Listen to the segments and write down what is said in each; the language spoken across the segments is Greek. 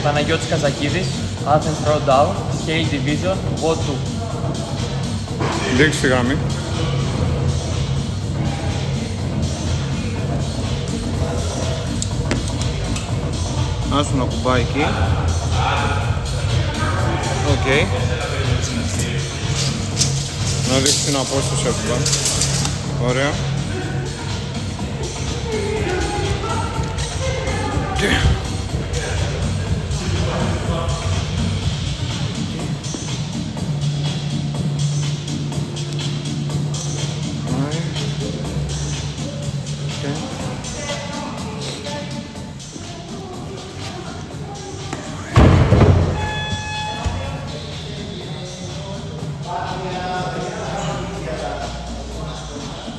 Παναγιώτης Καζακίδης, Athens Throwdown, Scale Division, WOD 2. Δείξε τη γραμμή. Άσου να κουμπάει εκεί. Οκ. Να δείξεις την απόσταση από πάνω. Ωραία.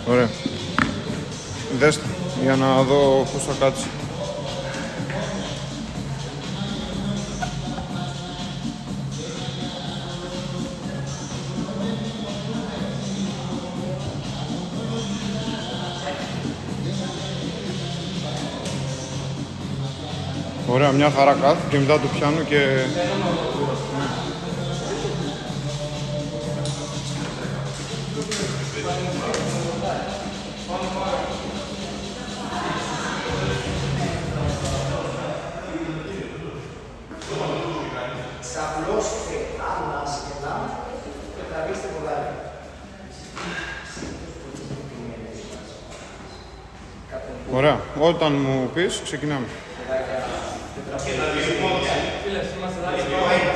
Ωραία. Δες το, για να δω πώς θα κάτσει. Ωραία, μια χαρά κάθει και μετά το πιάνω και... Ωραία, όταν μου πεις, ξεκινάμε.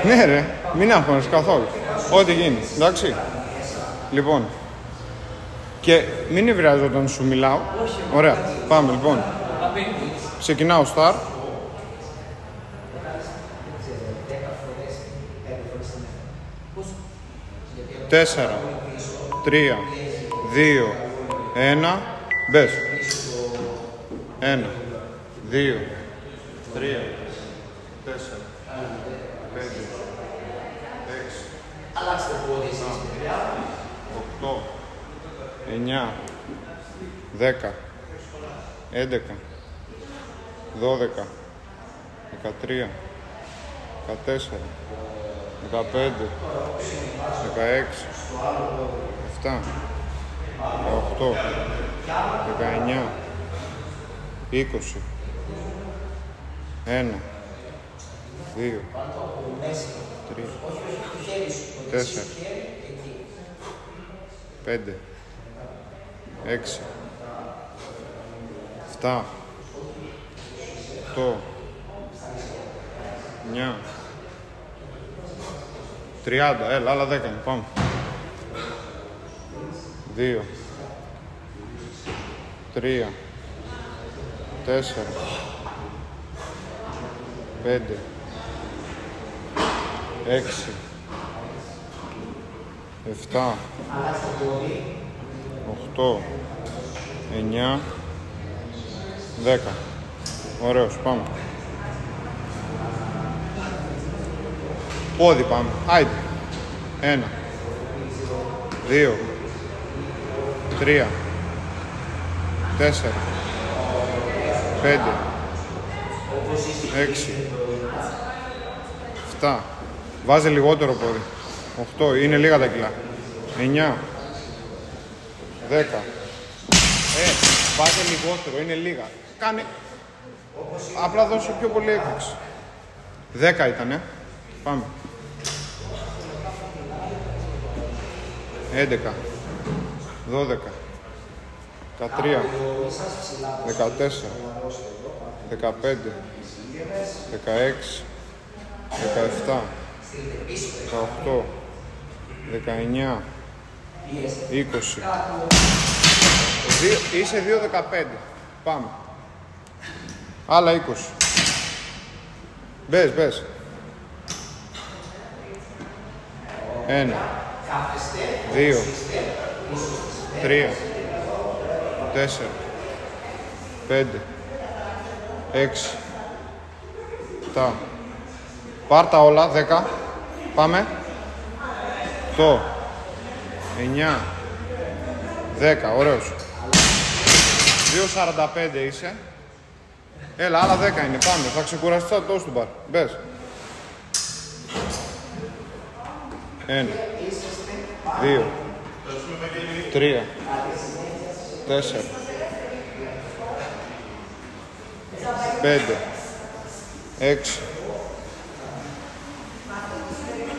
Ναι ρε, μην αγχώνεσαι καθόλου. Ό,τι γίνει, εντάξει. Λοιπόν, και μην νευριάζω όταν σου μιλάω. Ωραία, πάμε λοιπόν. Ξεκινάω start. Τέσσερα, 3, 2, 1, μπες. 1, 2, 3, 4, 5, 6, 8, 9, 10, 11, 12, 13, 14, 15, 16, 17, 18, 19, 20, 1, 2, 3, 4, 5, 6, 7, 8, 9, 30, έλα, άλλα 10, πάμε. 2, 3, 4, 5, 6, 7, 8, 9, 10. Ωραίος, πάμε. Πόδι πάμε, άιντε. 1, 2, 3, 4, 5, 6, 7. Βάζε λιγότερο πόδι. 8. Είναι λίγα τα κιλά. 9, 10. Βάζε λιγότερο. Είναι λίγα. Κάνε. Απλά δώσε πιο πολύ έκρηξη. 10 ήτανε. Πάμε. 11, 12, 13, 14, 15, 16, 17, 18, 19, 20. Είσαι 2-15. Πάμε. Άλλα 20. Μπες, μπες. 1, 2, 3, 4, 5, 6, 7. Πάρτα όλα, 10. Πάμε. 8, 9, 10. Ωραίος. 2,45 είσαι. Έλα, άλλα 10 είναι. Πάμε. Θα ξεκουραστείς τόσο του μπαρ. Μπες. 1, 2, 3, 4, 5, 6,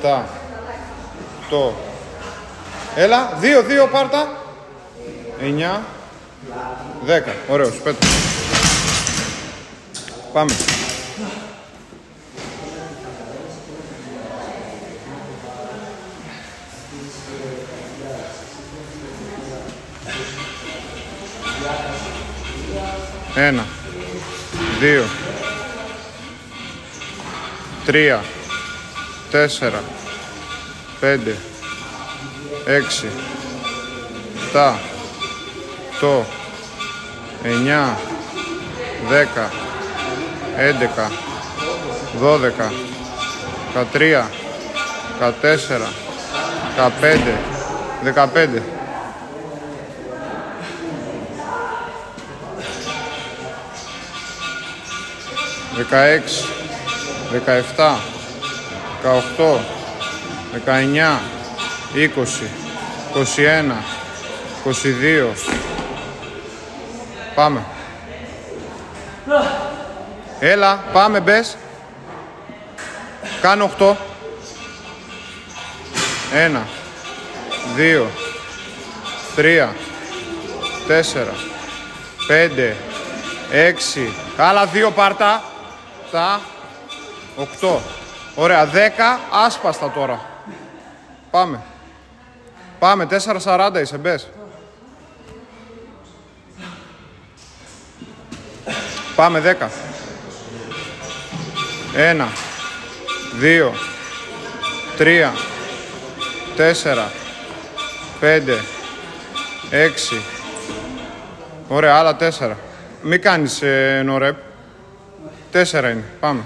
7, 8. Έλα, 2, πάρτα. 9, 10. Ωραίος, πέτω. Πάμε. Ένα, 2, 3, 4, 5, 6, 7, 8, 9, 10, 11, 12, 13, 14, 15, 15. 16, 17, 18, 19, 20, 21, 22. Πάμε. Έλα, πάμε, μπες. Κάνω 8. 1, 2, 3, 4, 5, 6. Άλλα 2 πάρτα. 7, 8. Ωραία, 10 άσπαστα τώρα. Πάμε. Πάμε, 4.40 είσαι, μπες. Πάμε, 10. 1, 2, 3, 4, 5, 6. Ωραία, άλλα 4. Μη κάνεις νορέπ. 4 είναι. Πάμε.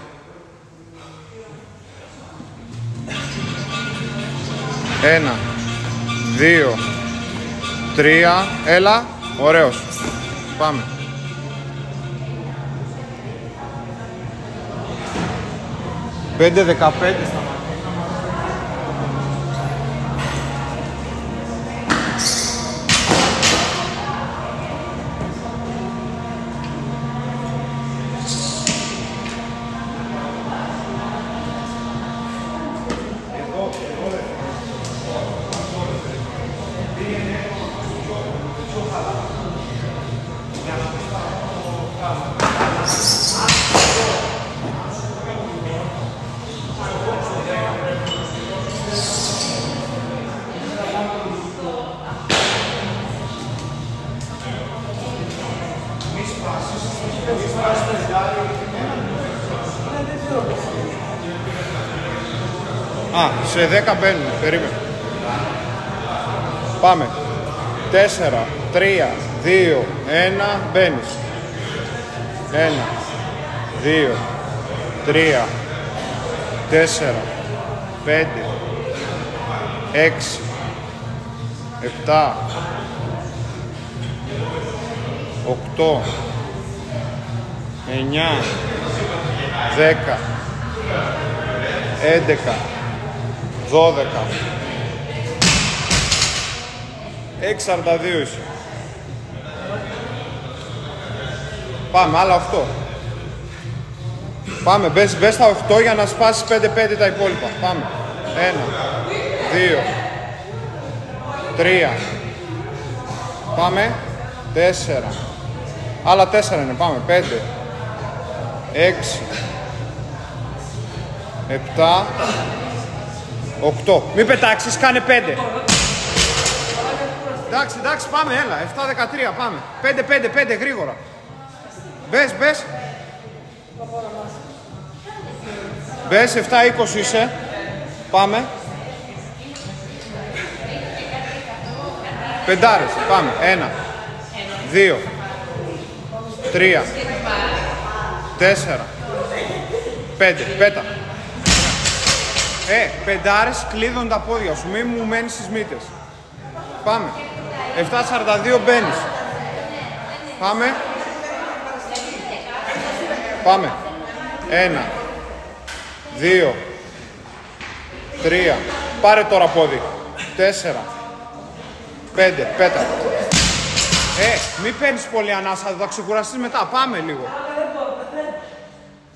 1, 2, 3. Έλα. Ωραίος. Πάμε. Πέντε, 15. Α, σε 10 μπαίνουν, περίμενε. Πάμε. 4, 3, 2, 1, μπαίνεις. 1, 2, 3, 4, 5, 6, 7, 8, 9, 10, 11, 12, 6.42 είσαι. Πάμε, άλλα 8. Πάμε, μπες στα 8 για να σπάσεις 5-5 τα υπόλοιπα. Πάμε. 1, 2, 3. Πάμε. 4. Άλλα 4 είναι, πάμε. 5, 6, 7, 8. Μην πετάξεις, κάνε 5. Εντάξει, πάμε, έλα. 7-13, πάμε. 5-5-5, γρήγορα. Μπες. Μπες, 7-20 είσαι. Πάμε. Πεντάρες, πάμε. 1, 2, 3, 4, 5. Πέτα. Πεντάρες, κλείδουν τα πόδια σου. Μην μου μένεις στις μύτες. Πάμε. 7.42 μπαίνεις. Πάμε. Πάμε. 1, 2, 3, Πάρε τώρα πόδι. 4. 5. Πέτα. Μην παίρνεις πολύ ανάσα, θα ξεκουραστείς μετά. Πάμε λίγο.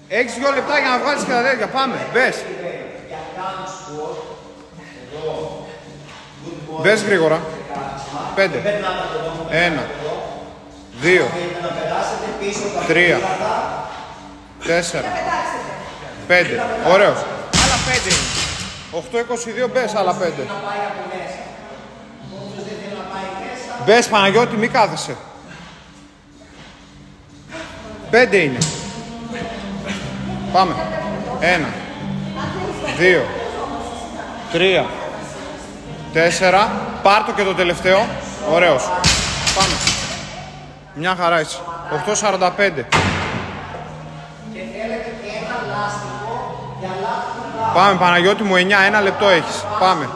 Έχεις 2 λεπτά για να βγάλεις και τα τέτοια. Πάμε. Μπες. Μπες γρήγορα. 5. 1. 2. 3. 4. 5. Ωραίος. Άλλα 5 είναι. 8-22 μπες, άλλα 5. Μπες Παναγιώτη, μη κάθεσαι. 5 είναι. Πάμε. 1. 2. 3. 4. Πάρ' το και το τελευταίο. Ωραίος. Πάμε. Μια χαρά έτσι. 8-45. Πάμε Παναγιώτη μου, 9, 1 λεπτό έχεις. Πάμε.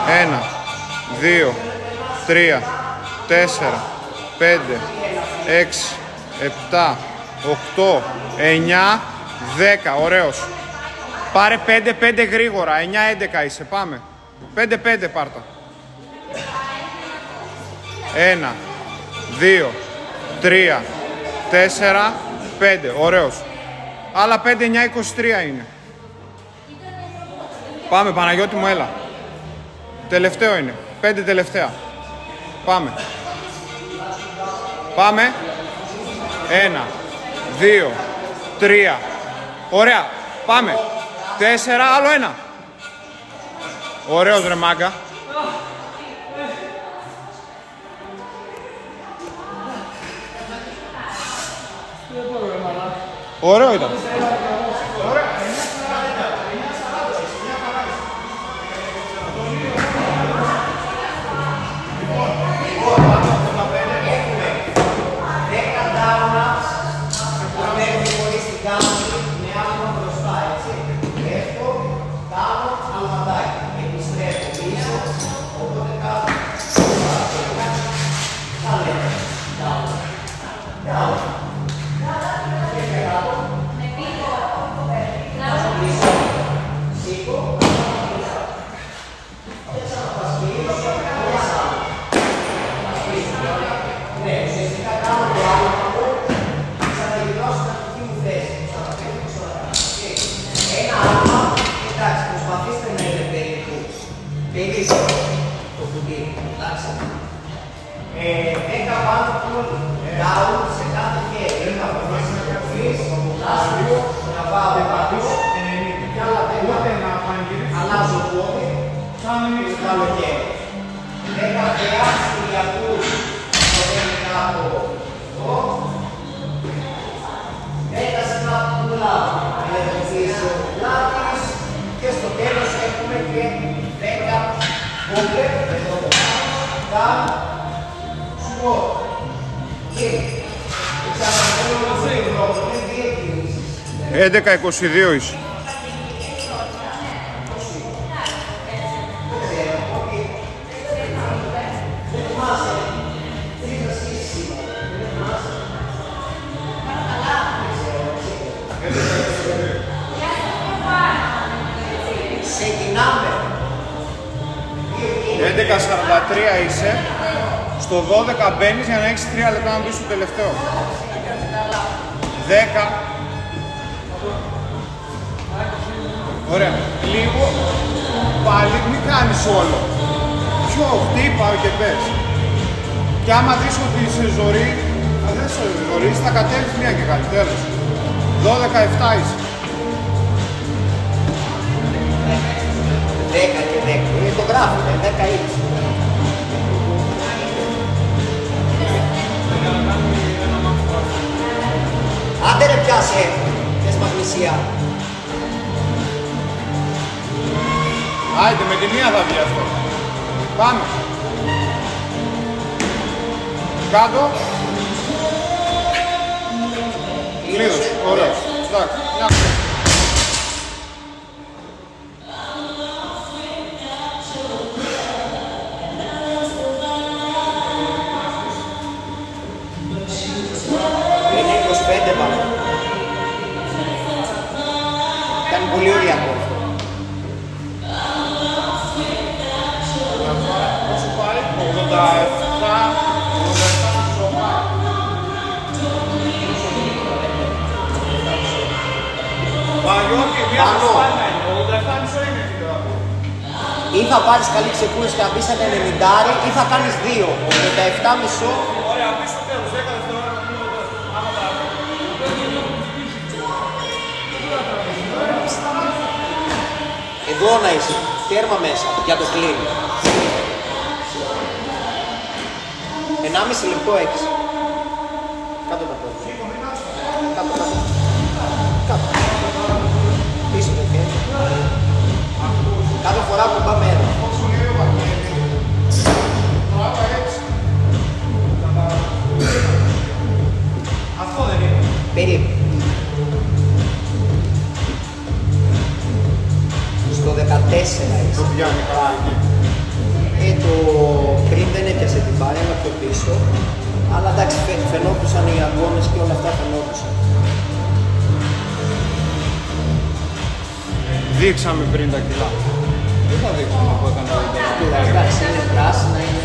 1, 2, 3, 4, 5, 6, 7, 8, 9, 10. Ωραίος. Πάρε 5, 5 γρήγορα. 9, 11 είσαι. Πάμε. 5, 5 πάρτα. 1, 2, 3, 4, 5. Ωραίος. Άλλα 5, 9, 23 είναι. Πάμε Παναγιώτη μου, έλα. Τελευταίο είναι. 5 τελευταία. Πάμε. Πάμε. 1, 2, 3. Ωραία. Πάμε. 4, άλλο 1. Ωραίος ρε μάγκα. Ωραίο ήταν. Και στο τέλος έχουμε και 10 κόμπλε, και 11-22 είσαι. Ξεκινάμε. 11-43 είσαι. Στο 12 μπαίνεις για να έχεις 3 λεπτά να μπεις στο τελευταίο. 10. Ωραία. Λίγο πάλι μην κάνεις όλο. Πιο χτύπα και πες. Και άμα δεις ότι σε ζωρεί, δεν σε ζωρείς, θα κατέβεις μία και κάτι. Τέλος. 12-7 είσαι. 10 και 10. Είναι το γράφω, 10 είσαι. Άντε ρε πιάσε, θες μαγνησία. Άιντε, με τη μία θα βγει αυτό. Πάμε. Κάτω. Κλείδωσε. Ωραίος. Εντάξει. Μια φορά. Είναι 25 πάνω. πολύ ωριακό. Πόσο πάει, 87. Παναγιώτη, μία προσπάθεια είναι, 87,5 είναι. Ή θα πάρεις καλή ξεκούραση και να μπεις ένα 90 ή θα κάνεις 2, 87,5. Ωραία, πεις στο τέλος, 10 δευτερόλεπτα. Εδώ να είσαι, τέρμα μέσα, για το clean. 1,5 λεπτό έχεις. Κάτω τα πόδια. Κάτω. Πίσω το χέρι. Κάθε φορά που πάμε εδώ. Αυτό δεν είναι. Περίπου. Στο 14 είσαι. Το πιάνει καλά εκεί. Το πριν δεν έπιασε την μπάλα, αλλά πιο πίσω. Αλλά εντάξει, φαινόντουσαν οι αγώνες και όλα αυτά φαινόντουσαν. Δείξαμε πριν τα κιλά. Δεν θα δείξαμε που έκανα Κοίτα, εντάξει, είναι πράσινα, είναι...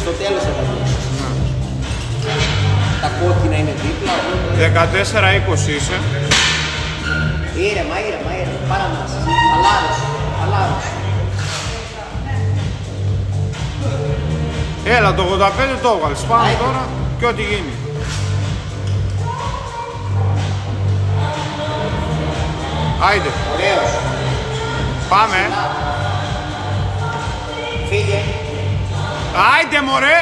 Στο τέλος θα τα δείξεις. Τα κόκκινα είναι δίπλα. 14-20 είσαι. Ήρεμα, πάρα μας. Χαλάρωση. Έλα, το 85 το έβγαλες. Πάμε τώρα και ό,τι γίνει. Άιντε. Ωραίος. Πάμε. Φύγε. Άιντε μωρέ.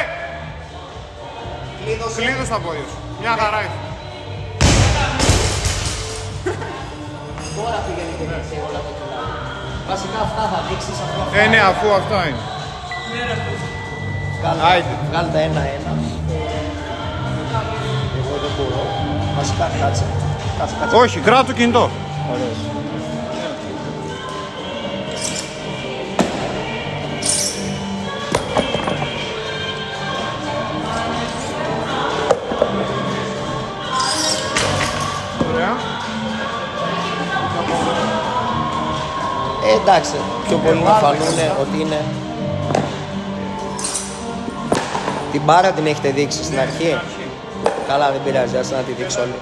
Κλείδωσε. Κλείδωσε τα πόδια σου. Μια χαρά ήρθε. Τώρα πήγαινε και δείξει όλα τα κιλά. Βασικά αυτά θα δείξεις αυτό. Ναι, αφού αυτά είναι. Βγάλε τα ένα-ένα. Εγώ δεν μπορώ. Βασικά κάτσε. Όχι, κράτω το κινητό. Ωραίος. Ωραία. Εντάξει, πιο πολύ να φανούνε ότι είναι... Την μπάρα την έχετε δείξει στην αρχή. Καλά, δεν πειράζει, ας να τη δείξω όλη.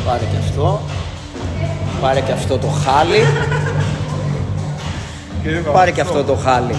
Πάρε και αυτό. Πάρε και αυτό το χάλι. Πάρε και αυτό το χάλι.